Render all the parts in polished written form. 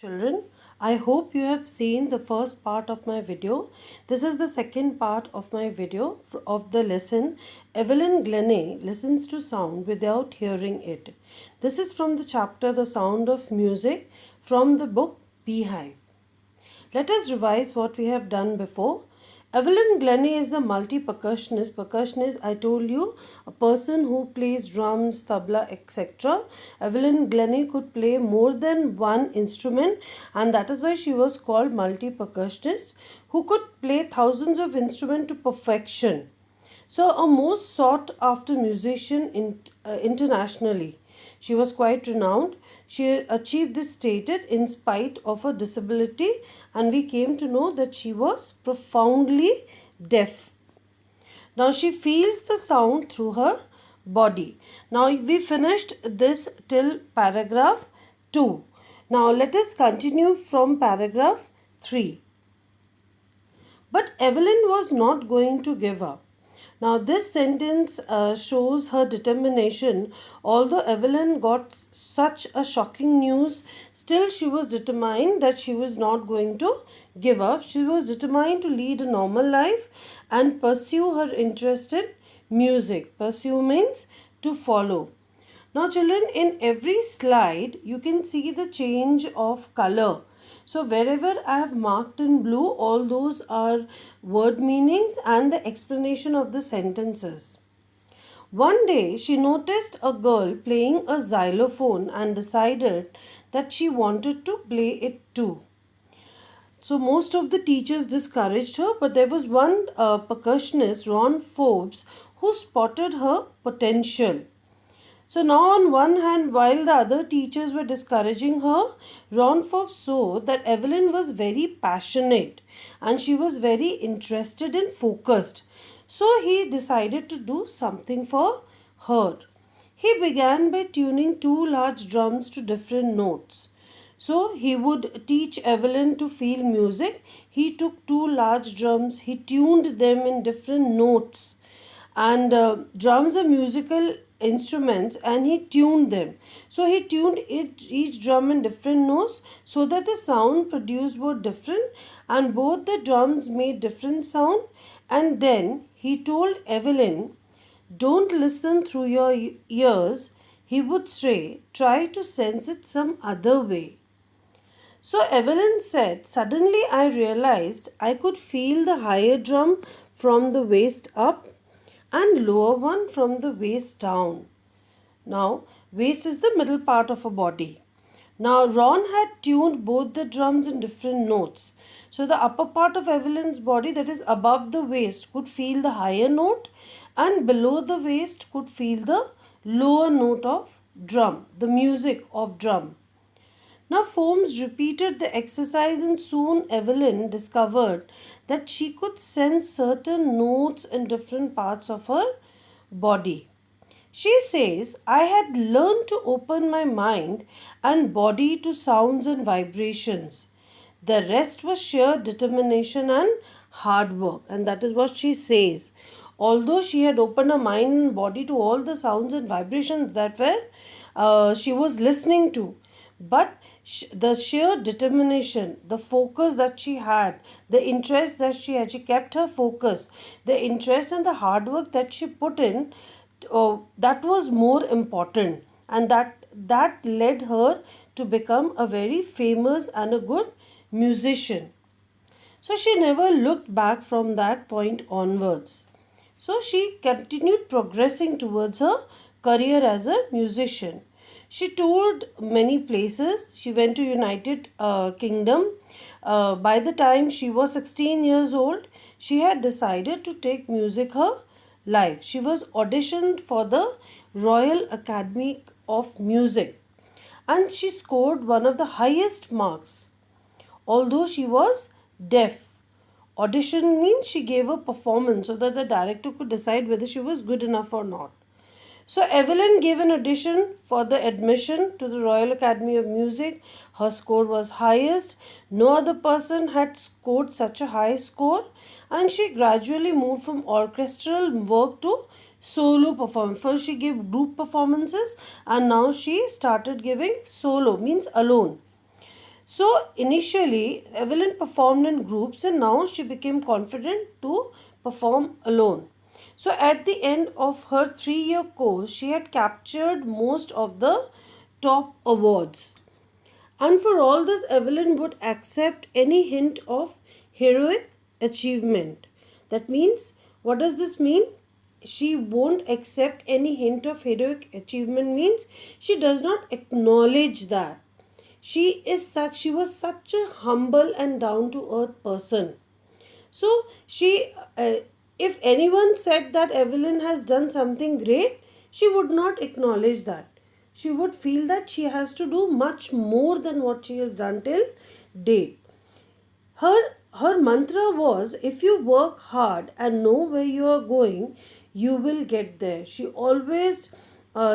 Children, I hope you have seen the first part of my video. This is the second part of my video of the lesson Evelyn Glennie listens to sound without hearing it. This is from the chapter The Sound of Music from the book Beehive. Let us revise what we have done before. Evelyn Glennie is a multi-percussionist. Percussionist, I told you, a person who plays drums, tabla, etc. Evelyn Glennie could play more than one instrument, and that is why she was called multi-percussionist, who could play thousands of instruments to perfection. So, a most sought after musician internationally. She was quite renowned. She achieved this status in spite of her disability, and we came to know that she was profoundly deaf. Now, she feels the sound through her body. Now, we finished this till paragraph 2. Now, let us continue from paragraph 3. But Evelyn was not going to give up. Now, this sentence shows her determination. Although Evelyn got such a shocking news, still she was determined that she was not going to give up. She was determined to lead a normal life and pursue her interest in music. Pursue means to follow. Now, children, in every slide, you can see the change of color. So, wherever I have marked in blue, all those are word meanings and the explanation of the sentences. One day, she noticed a girl playing a xylophone and decided that she wanted to play it too. So, most of the teachers discouraged her, but there was one percussionist, Ron Forbes, who spotted her potential. So now, on one hand, while the other teachers were discouraging her, Ron Forbes saw that Evelyn was very passionate and she was very interested and focused. So he decided to do something for her. He began by tuning two large drums to different notes. So he would teach Evelyn to feel music. He took two large drums, he tuned them in different notes, and drums are musical instruments, and he tuned them. So he tuned each drum in different notes so that the sound produced were different, and both the drums made different sound. And then he told Evelyn, don't listen through your ears, he would say, try to sense it some other way. So Evelyn said, suddenly I realized I could feel the higher drum from the waist up and lower one from the waist down. Now, waist is the middle part of a body. Now, Ron had tuned both the drums in different notes. So, the upper part of Evelyn's body, that is above the waist, could feel the higher note, and below the waist could feel the lower note of drum, the music of drum. Now, Forbes repeated the exercise, and soon Evelyn discovered that she could sense certain notes in different parts of her body. She says, I had learned to open my mind and body to sounds and vibrations. The rest was sheer determination and hard work. And that is what she says. Although she had opened her mind and body to all the sounds and vibrations that she was listening to, but the sheer determination, the focus that she had, the interest that she had, she kept her focus, the interest and the hard work that she put in, that was more important, and that led her to become a very famous and a good musician. So she never looked back from that point onwards. So she continued progressing towards her career as a musician. She toured many places. She went to United Kingdom. By the time she was 16 years old, she had decided to take music her life. She was auditioned for the Royal Academy of Music, and she scored one of the highest marks, although she was deaf. Audition means she gave a performance so that the director could decide whether she was good enough or not. So Evelyn gave an audition for the admission to the Royal Academy of Music. Her score was highest. No other person had scored such a high score, and she gradually moved from orchestral work to solo performance. First she gave group performances, and now she started giving solo, means alone. So initially Evelyn performed in groups, and now she became confident to perform alone. So at the end of her 3-year course, she had captured most of the top awards. And for all this, Evelyn would accept any hint of heroic achievement. That means, what does this mean? She won't accept any hint of heroic achievement means she does not acknowledge that. She was such a humble and down to earth person. So if anyone said that Evelyn has done something great, she would not acknowledge that. She would feel that she has to do much more than what she has done till date. Her mantra was, if you work hard and know where you are going, you will get there. She always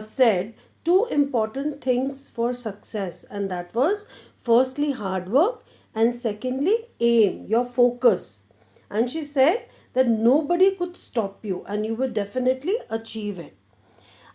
said two important things for success, and that was firstly hard work and secondly aim, your focus. And she said that nobody could stop you and you would definitely achieve it.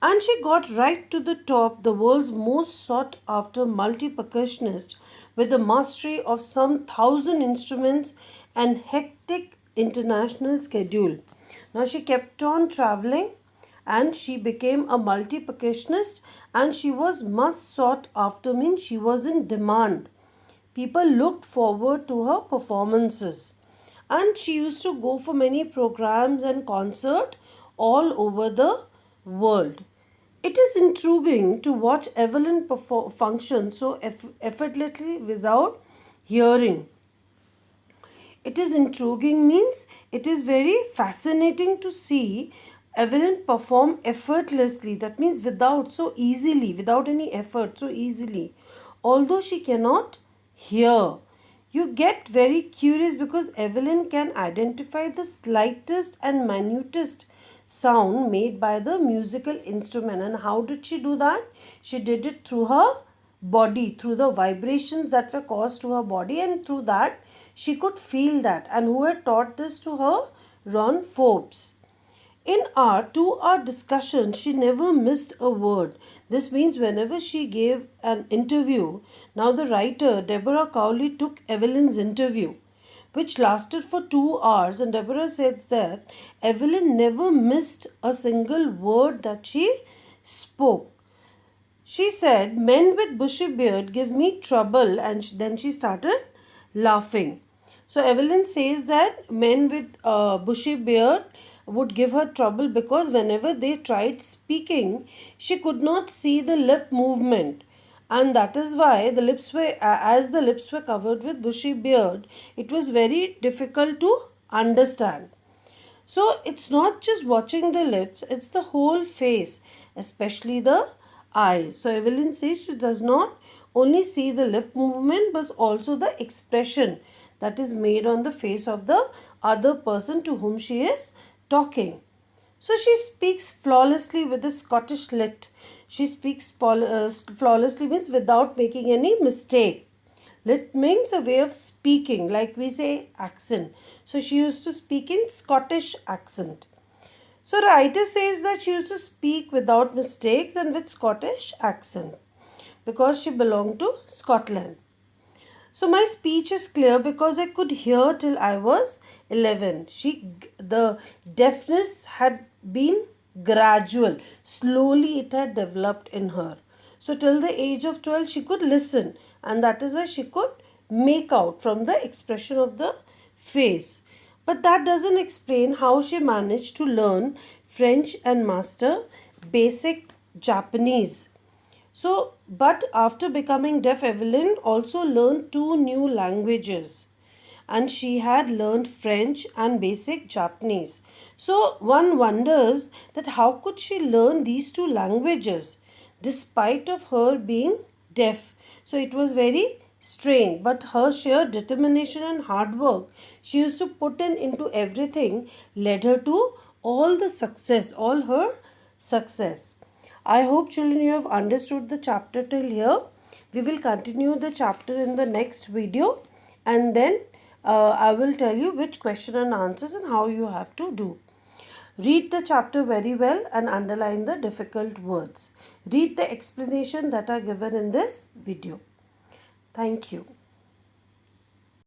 And she got right to the top, the world's most sought after multi percussionist with the mastery of some 1,000 instruments and hectic international schedule. Now she kept on traveling and she became a multi percussionist, and she was much sought after, means she was in demand. People looked forward to her performances, and she used to go for many programs and concerts all over the world. It is intriguing to watch Evelyn function so effortlessly without hearing. It is intriguing means it is very fascinating to see Evelyn perform effortlessly. That means without, so easily, without any effort, so easily. Although she cannot hear. You get very curious because Evelyn can identify the slightest and minutest sound made by the musical instrument. And how did she do that? She did it through her body, through the vibrations that were caused to her body, and through that she could feel that. And who had taught this to her? Ron Forbes. In our 2-hour discussion, she never missed a word. This means whenever she gave an interview, now the writer Deborah Cowley took Evelyn's interview, which lasted for 2 hours, and Deborah says that Evelyn never missed a single word that she spoke. She said, "Men with bushy beard give me trouble," and then she started laughing. So Evelyn says that men with bushy beard would give her trouble because whenever they tried speaking, she could not see the lip movement, and that is why the lips were as the lips were covered with bushy beard, it was very difficult to understand. So it's not just watching the lips, it's the whole face, especially the eyes. So Evelyn says she does not only see the lip movement but also the expression that is made on the face of the other person to whom she is talking. So she speaks flawlessly with a Scottish lit. She speaks flawlessly means without making any mistake. Lit means a way of speaking, like we say accent. So she used to speak in Scottish accent. So the writer says that she used to speak without mistakes and with Scottish accent because she belonged to Scotland. So my speech is clear because I could hear till I was 11. The deafness had been gradual. Slowly it had developed in her. So till the age of 12 she could listen, and that is why she could make out from the expression of the face. But that doesn't explain how she managed to learn French and master basic Japanese. So, but after becoming deaf, Evelyn also learned 2 new languages, and she had learned French and basic Japanese. So, one wonders that how could she learn these 2 languages despite of her being deaf. So, it was very strange, but her sheer determination and hard work she used to put in into everything led her to all the success, all her success. I hope children you have understood the chapter till here. We will continue the chapter in the next video, and then I will tell you which question and answers and how you have to do. Read the chapter very well and underline the difficult words. Read the explanation that are given in this video. Thank you.